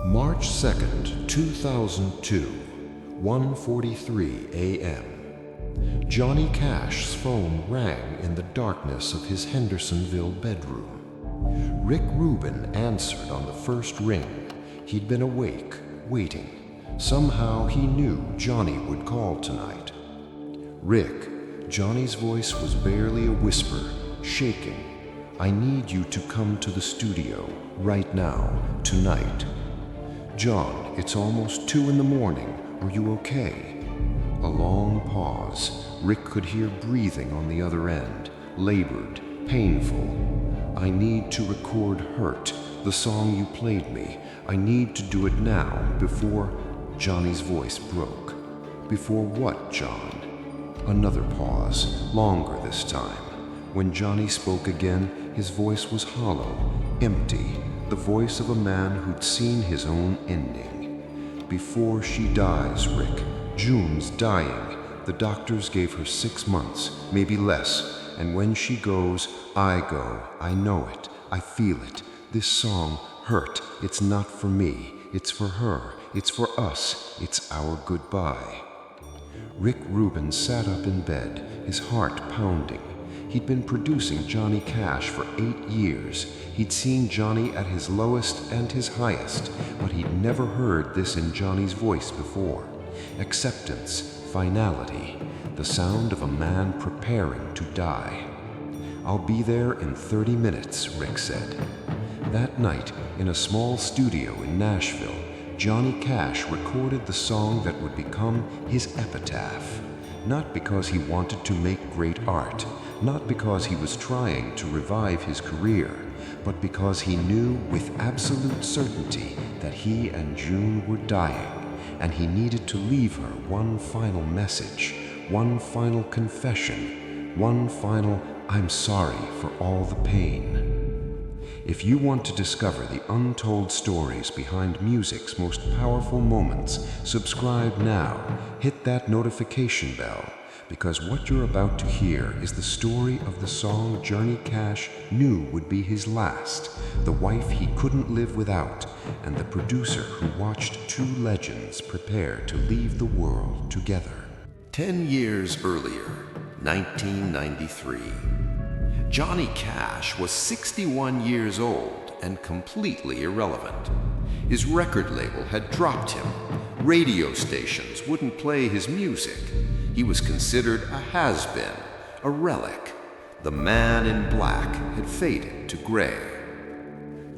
March 2nd, 2002, 1:43 a.m. Johnny Cash's phone rang in the darkness of his Hendersonville bedroom. Rick Rubin answered on the first ring. He'd been awake, waiting. Somehow he knew Johnny would call tonight. "Rick," Johnny's voice was barely a whisper, shaking. "I need you to come to the studio, right now, tonight." "John, it's almost 2 in the morning. Are you okay?" A long pause. Rick could hear breathing on the other end, labored, painful. "I need to record Hurt, the song you played me. I need to do it now, before—" Johnny's voice broke. "Before what, John?" Another pause, longer this time. When Johnny spoke again, his voice was hollow, empty, the voice of a man who'd seen his own ending. "Before she dies, Rick. June's dying. The doctors gave her 6 months, maybe less. And when she goes, I go. I know it. I feel it. This song, Hurt, it's not for me. It's for her. It's for us. It's our goodbye." Rick Rubin sat up in bed, his heart pounding. He'd been producing Johnny Cash for 8 years. He'd seen Johnny at his lowest and his highest, but he'd never heard this in Johnny's voice before. Acceptance, finality, the sound of a man preparing to die. "I'll be there in 30 minutes, Rick said. That night, in a small studio in Nashville, Johnny Cash recorded the song that would become his epitaph. Not because he wanted to make great art, not because he was trying to revive his career, but because he knew with absolute certainty that he and June were dying, and he needed to leave her one final message, one final confession, one final "I'm sorry for all the pain." If you want to discover the untold stories behind music's most powerful moments, subscribe now. Hit that notification bell, because what you're about to hear is the story of the song Johnny Cash knew would be his last, the wife he couldn't live without, and the producer who watched 2 legends prepare to leave the world together. 10 years earlier, 1993. Johnny Cash was 61 years old and completely irrelevant. His record label had dropped him. Radio stations wouldn't play his music. He was considered a has-been, a relic. The man in black had faded to gray.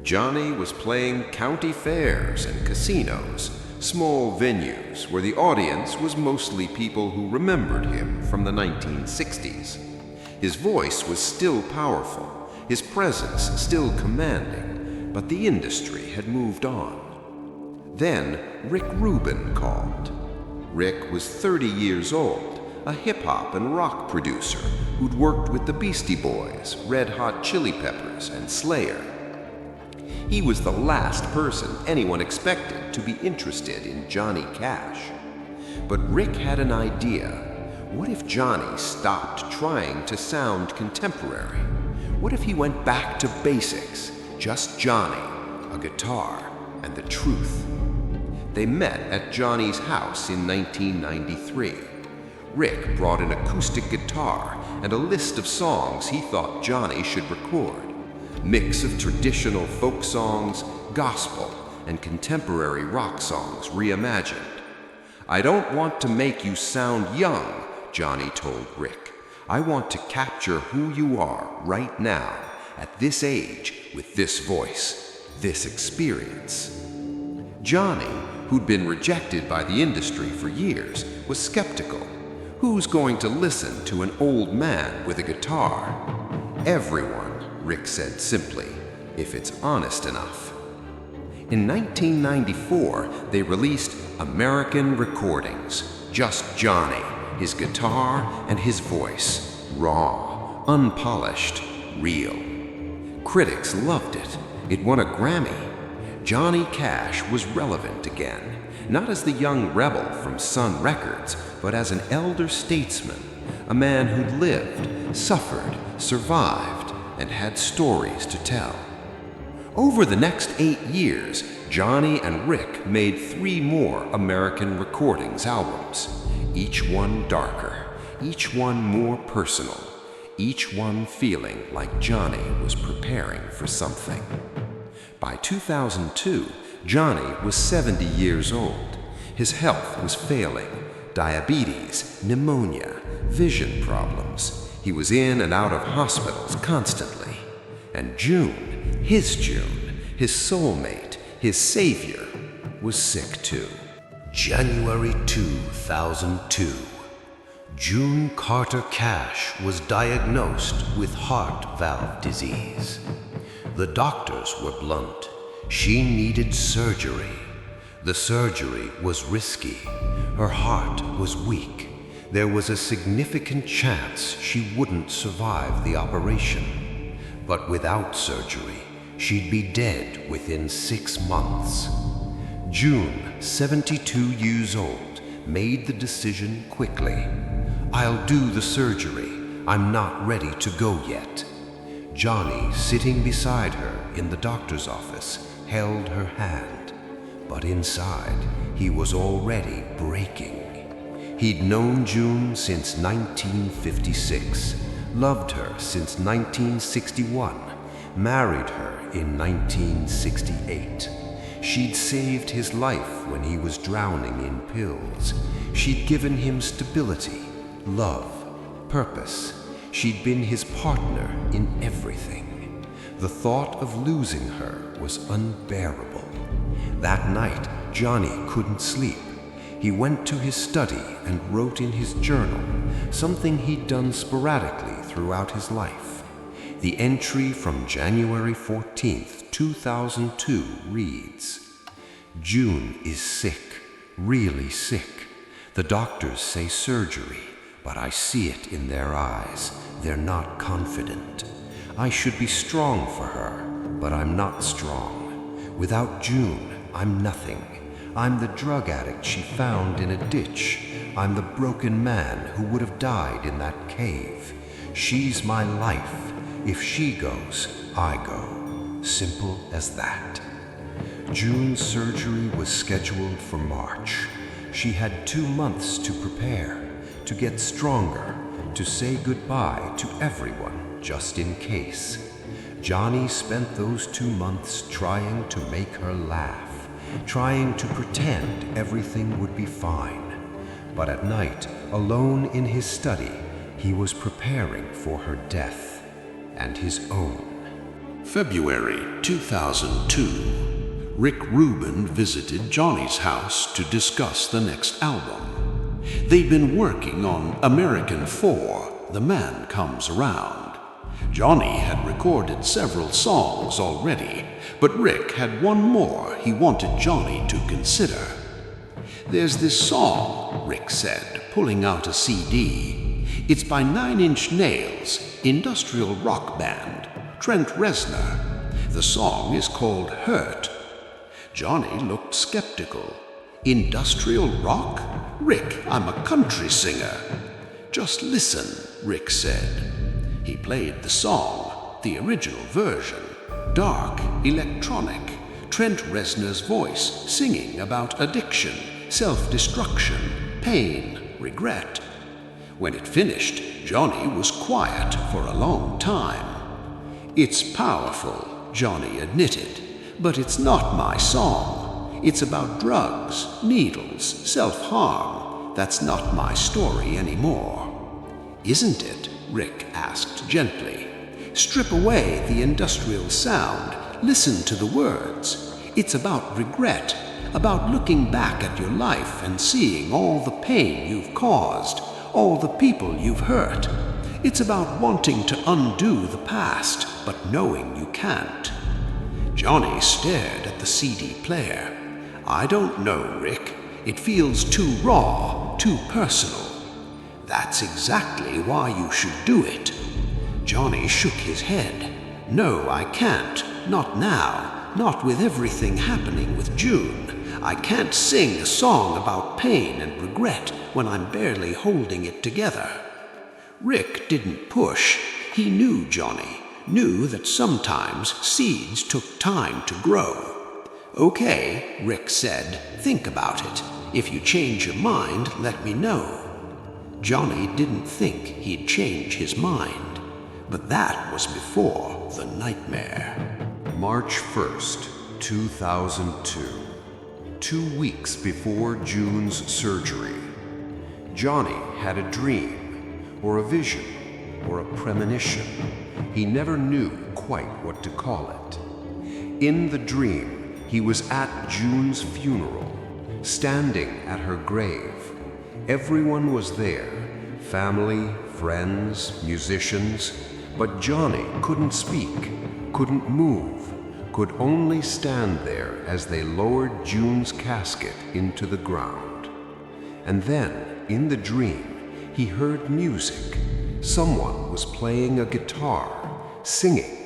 Johnny was playing county fairs and casinos, small venues where the audience was mostly people who remembered him from the 1960s. His voice was still powerful, his presence still commanding, but the industry had moved on. Then Rick Rubin called. Rick was 30 years old, a hip-hop and rock producer who'd worked with the Beastie Boys, Red Hot Chili Peppers, and Slayer. He was the last person anyone expected to be interested in Johnny Cash. But Rick had an idea. What if Johnny stopped trying to sound contemporary? What if he went back to basics? Just Johnny, a guitar, and the truth. They met at Johnny's house in 1993. Rick brought an acoustic guitar and a list of songs he thought Johnny should record. Mix of traditional folk songs, gospel, and contemporary rock songs reimagined. "I don't want to make you sound young," Johnny told Rick. "I want to capture who you are right now, at this age, with this voice, this experience." Johnny, who'd been rejected by the industry for years, was skeptical. Who's going to listen to an old man with a guitar? "Everyone," Rick said simply, "if it's honest enough." In 1994, they released American Recordings, just Johnny, his guitar and his voice, raw, unpolished, real. Critics loved it. It won a Grammy. Johnny Cash was relevant again, not as the young rebel from Sun Records, but as an elder statesman, a man who'd lived, suffered, survived, and had stories to tell. Over the next 8 years, Johnny and Rick made 3 more American Recordings albums, each one darker, each one more personal, each one feeling like Johnny was preparing for something. By 2002, Johnny was 70 years old. His health was failing. Diabetes, pneumonia, vision problems. He was in and out of hospitals constantly. And June, his soulmate, his savior, was sick too. January 2002. June Carter Cash was diagnosed with heart valve disease. The doctors were blunt. She needed surgery. The surgery was risky. Her heart was weak. There was a significant chance she wouldn't survive the operation. But without surgery, she'd be dead within 6 months. June, 72 years old, made the decision quickly. I'll do the surgery. I'm not ready to go yet. Johnny, sitting beside her in the doctor's office, held her hand. But inside, he was already breaking. He'd known June since 1956, loved her since 1961, married her in 1968. She'd saved his life when he was drowning in pills. She'd given him stability, love, purpose. She'd been his partner in everything. The thought of losing her was unbearable. That night, Johnny couldn't sleep. He went to his study and wrote in his journal, something he'd done sporadically throughout his life. The entry from January 14th, 2002 reads, "June is sick, really sick. The doctors say surgery, but I see it in their eyes. They're not confident. I should be strong for her, but I'm not strong. Without June, I'm nothing. I'm the drug addict she found in a ditch. I'm the broken man who would have died in that cave. She's my life. If she goes, I go. Simple as that." June's surgery was scheduled for March. She had 2 months to prepare, to get stronger, to say goodbye to everyone, just in case. Johnny spent those 2 months trying to make her laugh, trying to pretend everything would be fine. But at night, alone in his study, he was preparing for her death, and his own. February 2002. Rick Rubin visited Johnny's house to discuss the next album. They'd been working on American 4, The Man Comes Around. Johnny had recorded several songs already, but Rick had one more he wanted Johnny to consider. "There's this song," Rick said, pulling out a CD. "It's by 9 Inch Nails, industrial rock band, Trent Reznor. The song is called Hurt." Johnny looked skeptical. "Industrial rock? Rick, I'm a country singer." "Just listen," Rick said. He played the song, the original version. Dark, electronic, Trent Reznor's voice singing about addiction, self-destruction, pain, regret. When it finished, Johnny was quiet for a long time. "It's powerful," Johnny admitted, "but it's not my song. It's about drugs, needles, self-harm. That's not my story anymore." "Isn't it?" Rick asked gently. "Strip away the industrial sound. Listen to the words. It's about regret, about looking back at your life and seeing all the pain you've caused, all the people you've hurt. It's about wanting to undo the past, but knowing you can't." Johnny stared at the CD player. "I don't know, Rick. It feels too raw, too personal." "That's exactly why you should do it." Johnny shook his head. "No, I can't. Not now. Not with everything happening with June. I can't sing a song about pain and regret when I'm barely holding it together." Rick didn't push. He knew Johnny. knew that sometimes seeds took time to grow. "Okay," Rick said, "think about it. If you change your mind, let me know." Johnny didn't think he'd change his mind, but that was before the nightmare. March 1st, 2002. 2 weeks before June's surgery. Johnny had a dream, or a vision, or a premonition. He never knew quite what to call it. In the dream, he was at June's funeral, standing at her grave. Everyone was there, family, friends, musicians, but Johnny couldn't speak, couldn't move, could only stand there as they lowered June's casket into the ground. And then, in the dream, he heard music. Someone was playing a guitar, singing.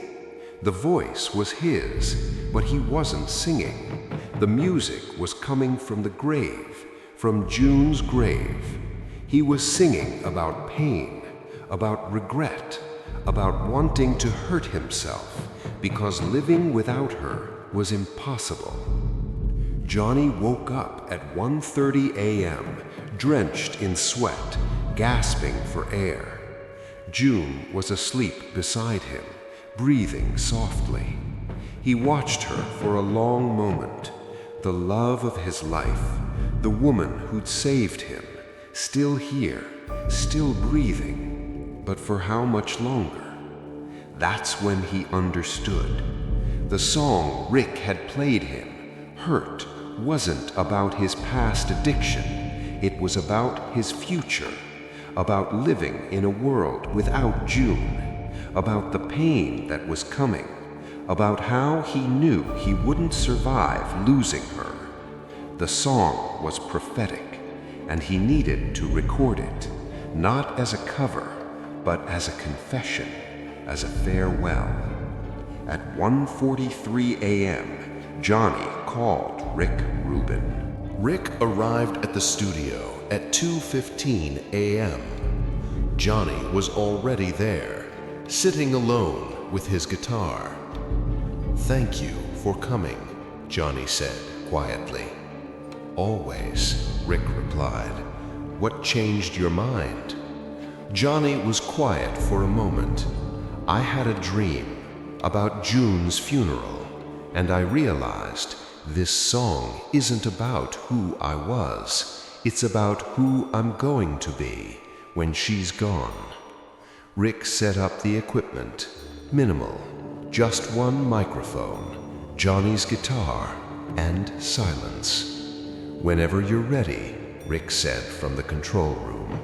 The voice was his, but he wasn't singing. The music was coming from the grave, from June's grave. He was singing about pain, about regret, about wanting to hurt himself, because living without her was impossible. Johnny woke up at 1:30 a.m., drenched in sweat, gasping for air. June was asleep beside him, breathing softly. He watched her for a long moment. The love of his life, the woman who'd saved him, still here, still breathing. But for how much longer? That's when he understood. The song Rick had played him, Hurt, wasn't about his past addiction. It was about his future, about living in a world without June, about the pain that was coming, about how he knew he wouldn't survive losing her. The song was prophetic, and he needed to record it, not as a cover, but as a confession, as a farewell. At 1:43 a.m., Johnny called Rick Rubin. Rick arrived at the studio at 2:15 a.m. Johnny was already there, sitting alone with his guitar. "Thank you for coming," Johnny said quietly. "Always," Rick replied. "What changed your mind?" Johnny was quiet for a moment. "I had a dream about June's funeral, and I realized this song isn't about who I was. It's about who I'm going to be when she's gone." Rick set up the equipment. Minimal, just one microphone, Johnny's guitar, and silence. "Whenever you're ready," Rick said from the control room.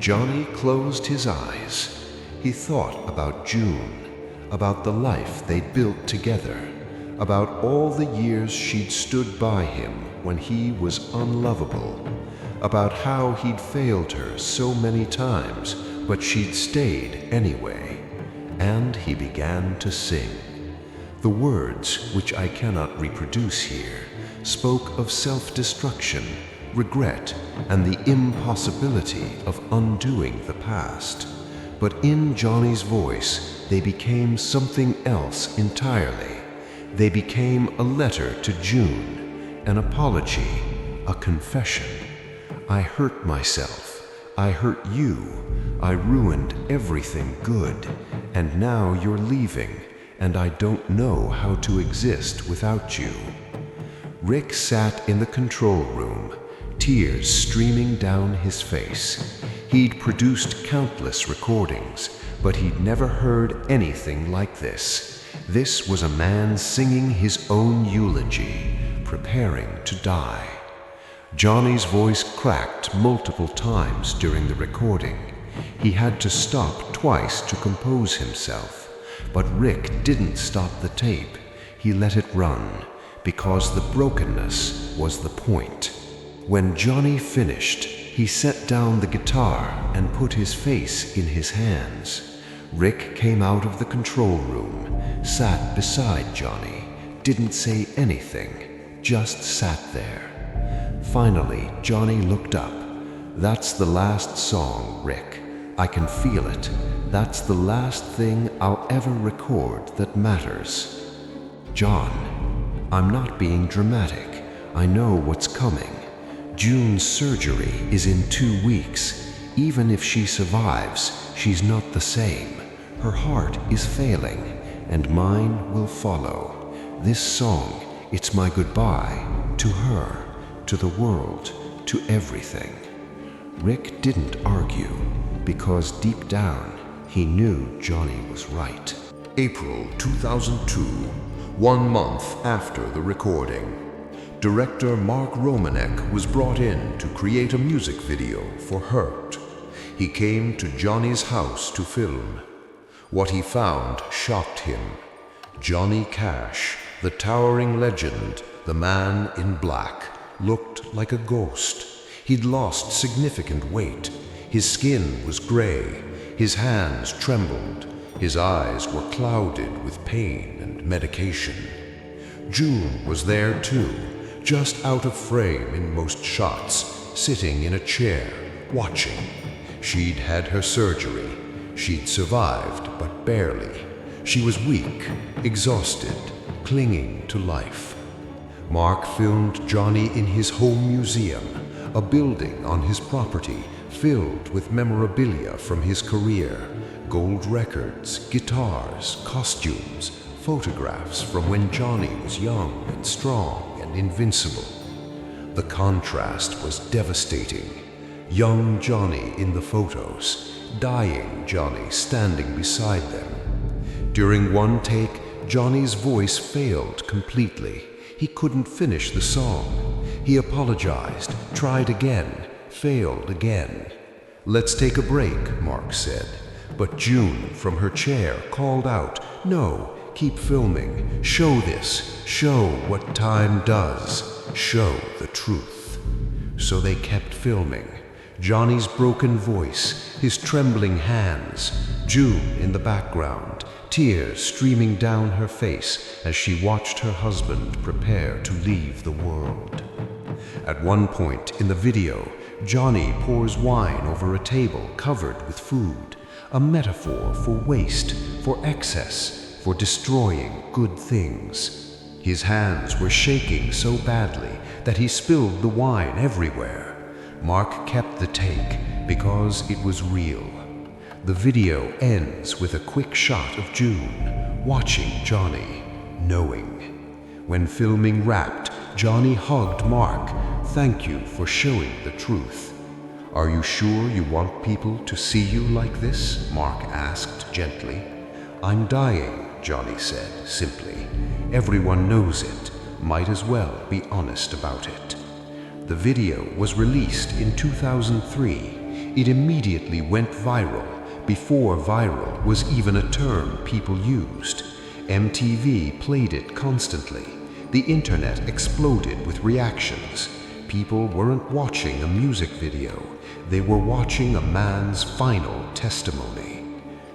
Johnny closed his eyes. He thought about June, about the life they'd built together, about all the years she'd stood by him when he was unlovable, about how he'd failed her so many times, but she'd stayed anyway. And he began to sing. The words, which I cannot reproduce here, spoke of self-destruction, regret, and the impossibility of undoing the past. But in Johnny's voice, they became something else entirely. They became a letter to June, an apology, a confession. "I hurt myself. I hurt you. I ruined everything good. And now you're leaving, and I don't know how to exist without you." Rick sat in the control room, tears streaming down his face. He'd produced countless recordings, but he'd never heard anything like this. This was a man singing his own eulogy, preparing to die. Johnny's voice cracked multiple times during the recording. He had to stop twice to compose himself. But Rick didn't stop the tape. He let it run, because the brokenness was the point. When Johnny finished, he set down the guitar and put his face in his hands. Rick came out of the control room, sat beside Johnny, didn't say anything, just sat there. Finally, Johnny looked up. "That's the last song, Rick. I can feel it. That's the last thing I'll ever record that matters. John, I'm not being dramatic. I know what's coming. June's surgery is in 2 weeks. Even if she survives, she's not the same. Her heart is failing, and mine will follow. This song, it's my goodbye to her, to the world, to everything. Rick didn't argue, because deep down, he knew Johnny was right. April 2002, 1 month after the recording. Director Mark Romanek was brought in to create a music video for Hurt. He came to Johnny's house to film. What he found shocked him. Johnny Cash, the towering legend, the man in black, looked like a ghost. He'd lost significant weight. His skin was gray. His hands trembled. His eyes were clouded with pain and medication. June was there too, just out of frame in most shots, sitting in a chair, watching. She'd had her surgery. She'd survived, but barely. She was weak, exhausted, clinging to life. Mark filmed Johnny in his home museum, a building on his property filled with memorabilia from his career, gold records, guitars, costumes, photographs from when Johnny was young and strong and invincible. The contrast was devastating. Young Johnny in the photos, dying Johnny standing beside them. During one take, Johnny's voice failed completely. He couldn't finish the song. He apologized, tried again, failed again. "Let's take a break," Mark said. But June, from her chair, called out, "No, keep filming. Show this. Show what time does. Show the truth." So they kept filming. Johnny's broken voice, his trembling hands, June in the background, tears streaming down her face as she watched her husband prepare to leave the world. At one point in the video, Johnny pours wine over a table covered with food, a metaphor for waste, for excess, for destroying good things. His hands were shaking so badly that he spilled the wine everywhere. Mark kept the take because it was real. The video ends with a quick shot of June, watching Johnny, knowing. When filming wrapped, Johnny hugged Mark. "Thank you for showing the truth." "Are you sure you want people to see you like this?" Mark asked gently. "I'm dying," Johnny said simply. "Everyone knows it. Might as well be honest about it." The video was released in 2003. It immediately went viral, before viral was even a term people used. MTV played it constantly. The internet exploded with reactions. People weren't watching a music video. They were watching a man's final testimony.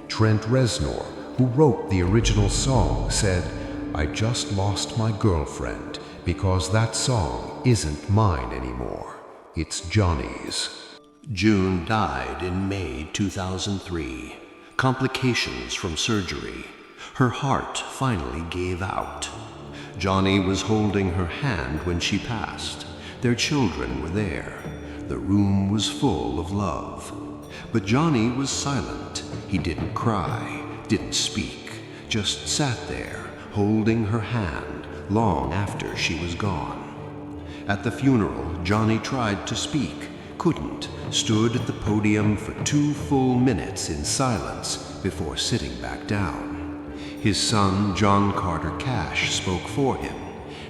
Trent Reznor, who wrote the original song, said, "I just lost my girlfriend because that song isn't mine anymore. It's Johnny's." June died in May 2003. Complications from surgery. Her heart finally gave out. Johnny was holding her hand when she passed. Their children were there. The room was full of love. But Johnny was silent. He didn't cry, didn't speak, just sat there, holding her hand long after she was gone. At the funeral, Johnny tried to speak, couldn't, stood at the podium for 2 full minutes in silence before sitting back down. His son, John Carter Cash, spoke for him.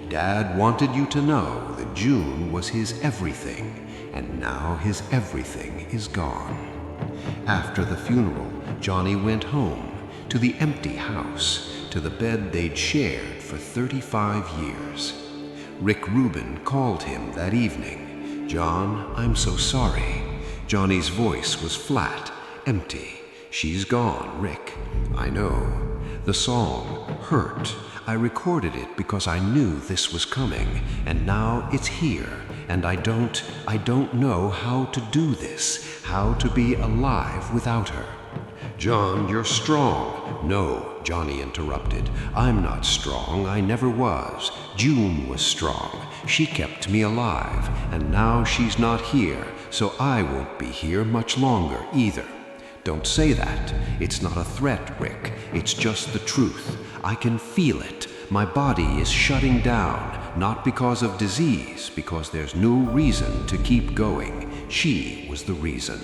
"Dad wanted you to know that June was his everything, and now his everything is gone." After the funeral, Johnny went home, to the empty house, to the bed they'd shared for 35 years. Rick Rubin called him that evening. "John, I'm so sorry." Johnny's voice was flat, empty. "She's gone, Rick. I know. The song, Hurt, I recorded it because I knew this was coming, and now it's here, and I don't know how to do this, how to be alive without her." John, you're strong. "No," Johnny interrupted. "I'm not strong. I never was. June was strong. She kept me alive, and now she's not here, so I won't be here much longer either." "Don't say that. It's not a threat, Rick. It's just the truth. I can feel it. My body is shutting down, not because of disease, because there's no reason to keep going. She was the reason."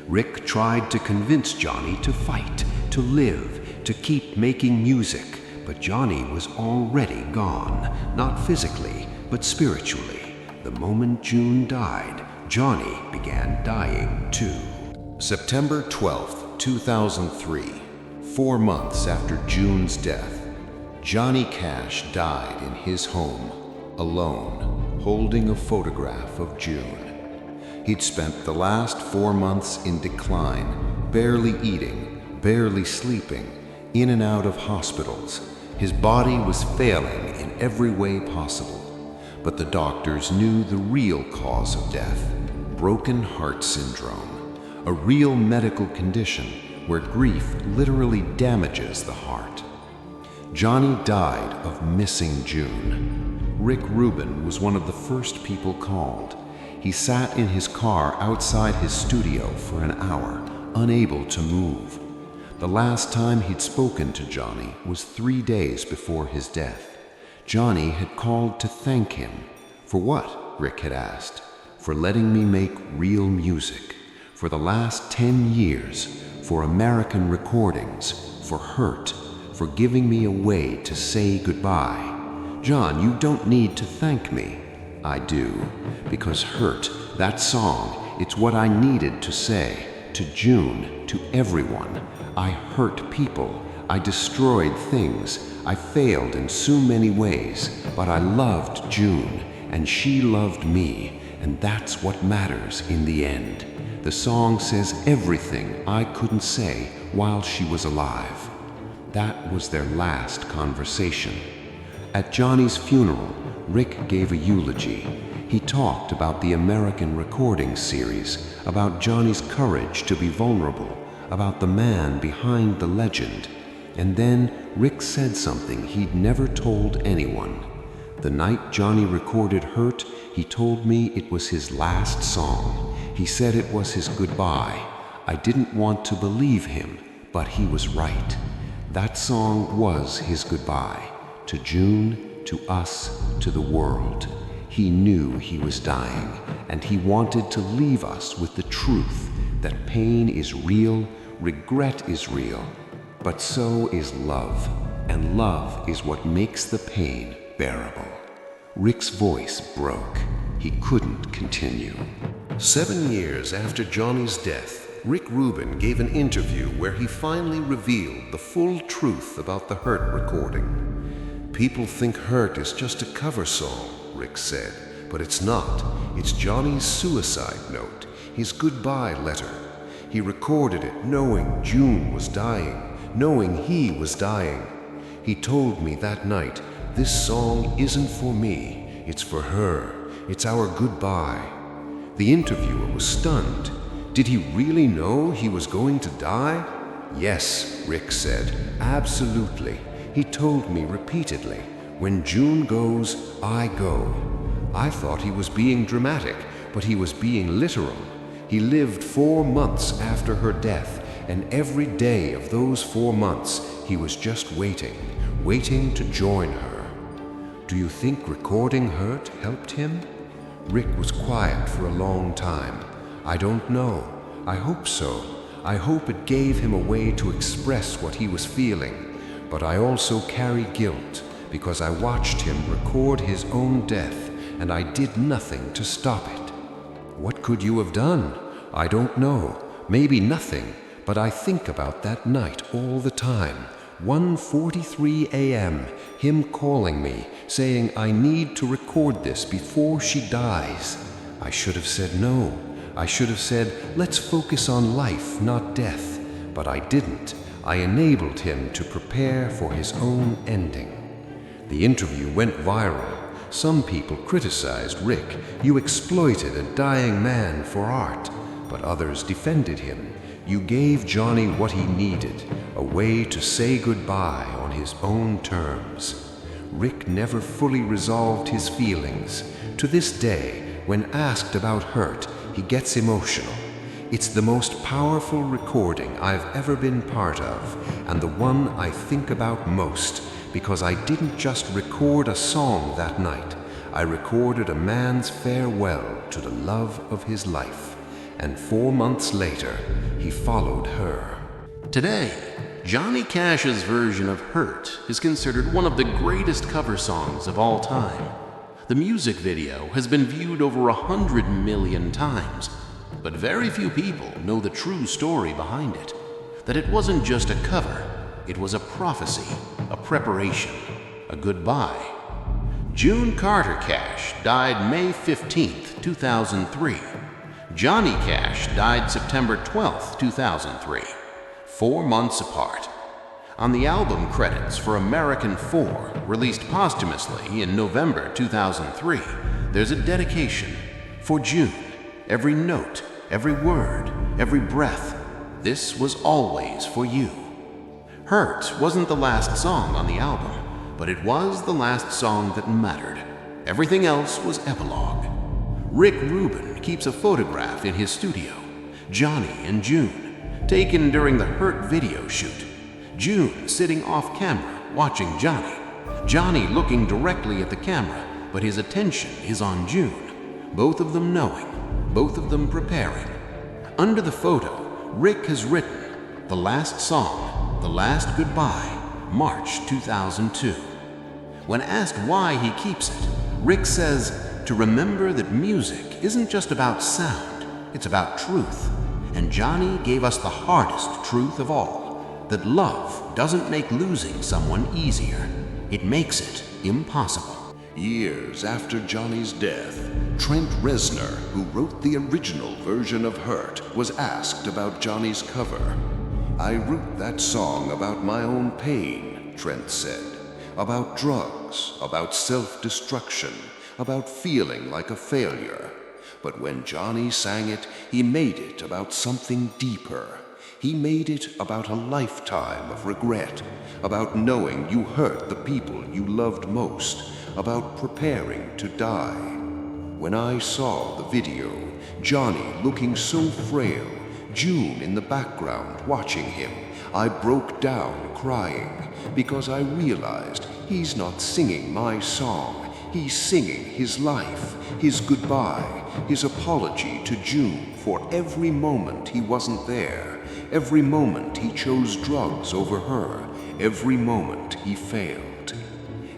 Rick tried to convince Johnny to fight, to live, to keep making music, but Johnny was already gone, not physically, but spiritually. The moment June died, Johnny began dying too. September 12th, 2003, 4 months after June's death, Johnny Cash died in his home, alone, holding a photograph of June. He'd spent the last 4 months in decline, barely eating, barely sleeping, in and out of hospitals. His body was failing in every way possible. But the doctors knew the real cause of death: broken heart syndrome, a real medical condition where grief literally damages the heart. Johnny died of missing June. Rick Rubin was one of the first people called. He sat in his car outside his studio for an hour, unable to move. The last time he'd spoken to Johnny was 3 days before his death. Johnny had called to thank him. For what? Rick had asked. For letting me make real music. For the last 10 years. For American recordings. For Hurt. For giving me a way to say goodbye. "John, you don't need to thank me." "I do, because Hurt, that song, it's what I needed to say, to June, to everyone. I hurt people, I destroyed things, I failed in so many ways, but I loved June, and she loved me, and that's what matters in the end. The song says everything I couldn't say while she was alive." That was their last conversation. At Johnny's funeral, Rick gave a eulogy. He talked about the American recording series, about Johnny's courage to be vulnerable, about the man behind the legend. And then Rick said something he'd never told anyone. The night Johnny recorded Hurt, he told me it was his last song. He said it was his goodbye. I didn't want to believe him, but he was right. That song was his goodbye. To June, to us, to the world. He knew he was dying, and he wanted to leave us with the truth that pain is real, regret is real, but so is love, and love is what makes the pain bearable. Rick's voice broke. He couldn't continue. 7 years after Johnny's death, Rick Rubin gave an interview where he finally revealed the full truth about the Hurt recording. "People think Hurt is just a cover song," Rick said, "but it's not. It's Johnny's suicide note, his goodbye letter. He recorded it knowing June was dying, knowing he was dying. He told me that night, 'This song isn't for me, it's for her. It's our goodbye.'" The interviewer was stunned. Did he really know he was going to die? "Yes," Rick said, "absolutely. He told me repeatedly, 'When June goes, I go.' I thought he was being dramatic, but he was being literal. He lived 4 months after her death, and every day of those 4 months, he was just waiting to join her." "Do you think recording Hurt helped him?" Rick was quiet for a long time. "I don't know. I hope so. I hope it gave him a way to express what he was feeling. But I also carry guilt, because I watched him record his own death, and I did nothing to stop it." "What could you have done?" "I don't know. Maybe nothing, but I think about that night all the time. 1:43 a.m., him calling me, saying I need to record this before she dies. I should have said no. I should have said, let's focus on life, not death. But I didn't. I enabled him to prepare for his own ending. The interview went viral. Some people criticized Rick. You exploited a dying man for art. But others defended him. You gave Johnny what he needed, a way to say goodbye on his own terms. Rick never fully resolved his feelings. To this day, when asked about Hurt, he gets emotional. It's the most powerful recording I've ever been part of, and the one I think about most, because I didn't just record a song that night. I recorded a man's farewell to the love of his life. And 4 months later, he followed her. Today, Johnny Cash's version of Hurt is considered one of the greatest cover songs of all time. The music video has been viewed over 100 million times, but very few people know the true story behind it. That it wasn't just a cover, it was a prophecy, a preparation, a goodbye. June Carter Cash died May 15th, 2003. Johnny Cash died September 12th, 2003, 4 months apart. On the album credits for American 4, released posthumously in November 2003, there's a dedication for June. Every note, every word, every breath, this was always for you. Hurt wasn't the last song on the album, but it was the last song that mattered. Everything else was epilogue. Rick Rubin keeps a photograph in his studio. Johnny and June, taken during the Hurt video shoot. June sitting off camera, watching Johnny. Johnny looking directly at the camera, but his attention is on June. Both of them knowing, both of them preparing. Under the photo, Rick has written, "The last song, the last goodbye, March 2002. When asked why he keeps it, Rick says, to remember that music isn't just about sound, it's about truth. And Johnny gave us the hardest truth of all, that love doesn't make losing someone easier. It makes it impossible." Years after Johnny's death, Trent Reznor, who wrote the original version of Hurt, was asked about Johnny's cover. "I wrote that song about my own pain," Trent said. "About drugs, about self-destruction, about feeling like a failure. But when Johnny sang it, he made it about something deeper. He made it about a lifetime of regret, about knowing you hurt the people you loved most, about preparing to die. When I saw the video, Johnny looking so frail, June in the background watching him, I broke down crying, because I realized he's not singing my song. He's singing his life, his goodbye, his apology to June for every moment he wasn't there, every moment he chose drugs over her, every moment he failed.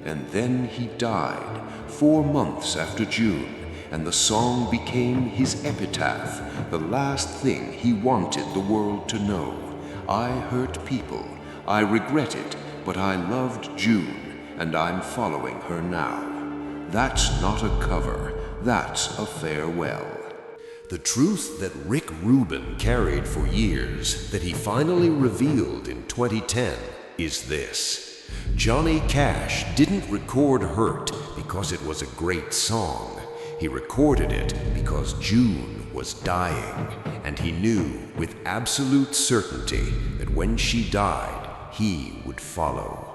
And then he died 4 months after June, and the song became his epitaph, the last thing he wanted the world to know. I hurt people, I regret it, but I loved June, and I'm following her now. That's not a cover, that's a farewell." The truth that Rick Rubin carried for years, that he finally revealed in 2010, is this. Johnny Cash didn't record Hurt because it was a great song. He recorded it because June was dying, and he knew with absolute certainty that when she died, he would follow.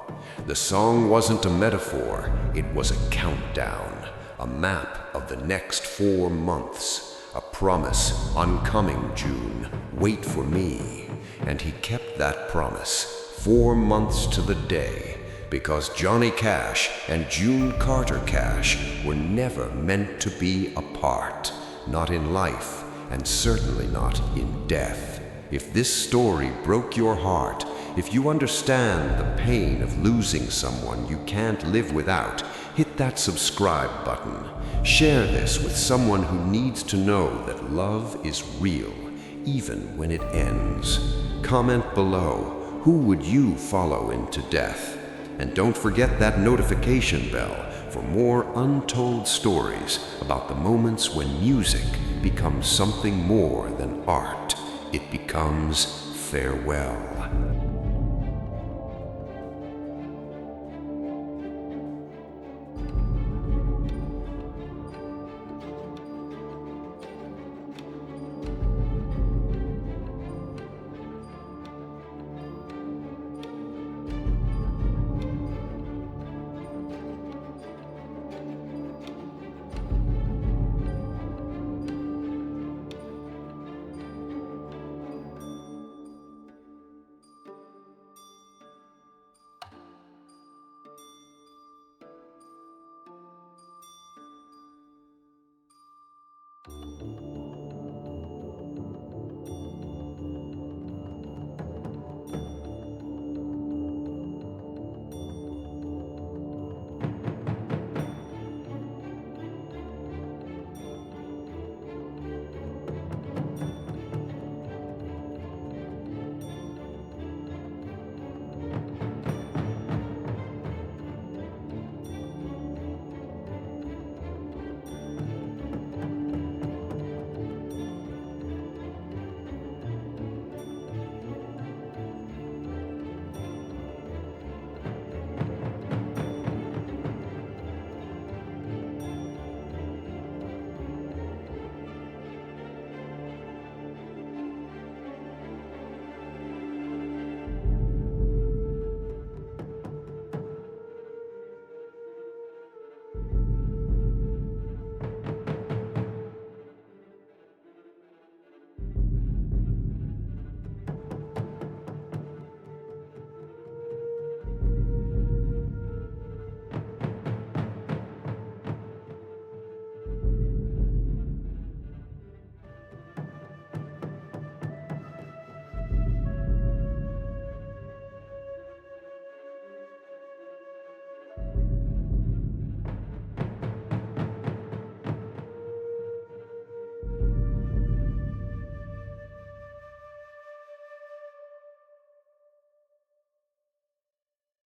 The song wasn't a metaphor, it was a countdown, a map of the next 4 months, a promise, "I'm coming, June, wait for me." And he kept that promise 4 months to the day, because Johnny Cash and June Carter Cash were never meant to be apart, not in life, and certainly not in death. If this story broke your heart, if you understand the pain of losing someone you can't live without, hit that subscribe button. Share this with someone who needs to know that love is real, even when it ends. Comment below, who would you follow into death? And don't forget that notification bell for more untold stories about the moments when music becomes something more than art. It becomes farewell.